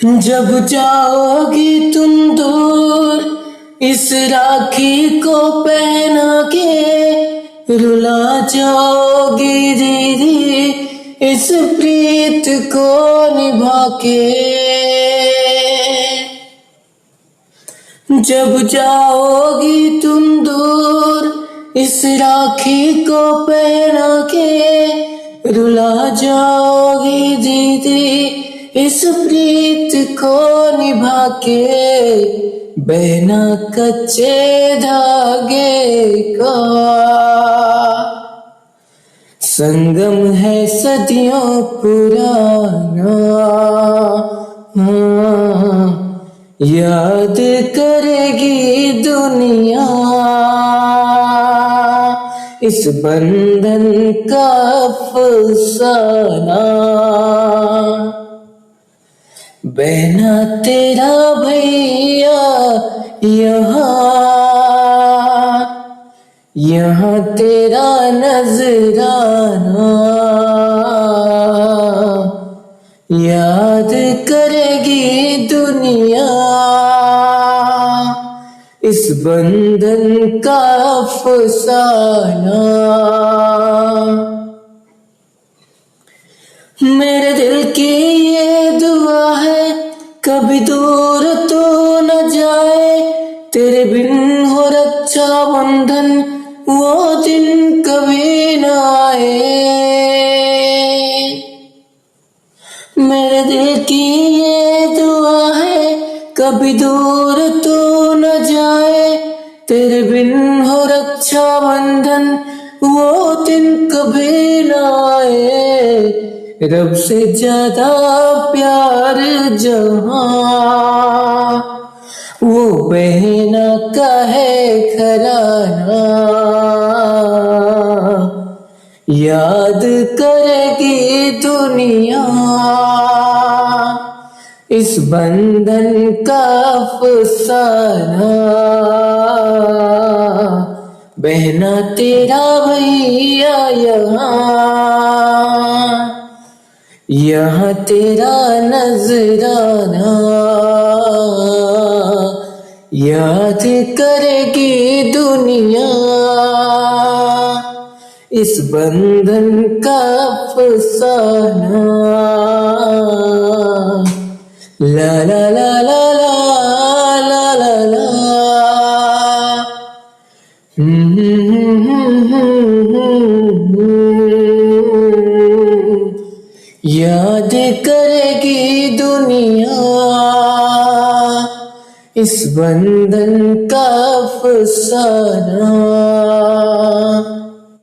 जब जाओगी तुम दूर इस राखी को पहना के, रुला जाओगी दीदी इस प्रीत को निभा के। जब जाओगी तुम दूर इस राखी को पहना के, रुला जाओगी दीदी इस प्रीत को निभा के। बहना कच्चे धागे का संगम है सदियों पुराना, याद करेगी दुनिया इस बंधन का अफसाना। बहना तेरा भैया यहाँ तेरा नजराना, याद करेगी दुनिया इस बंधन का अफसाना। मेरे दिल की ये दुआ है कभी दूर तो न जाए, तेरे बिन हो रक्षा बंधन वो दिन कभी न आए। मेरे दिल की ये दुआ है कभी दूर तो न जाए, तेरे बिन हो रक्षा बंधन वो दिन कभी न आए। रब से ज्यादा प्यार जहां वो बहना का है घराना, याद करेगी दुनिया इस बंधन का अफसाना। बहना तेरा भैया यहाँ तेरा नजराना, याद करेगी दुनिया इस बंधन का अफसाना। ला ला ला ला ला ला ला ला। याद करेगी दुनिया इस बंधन का अफसाना।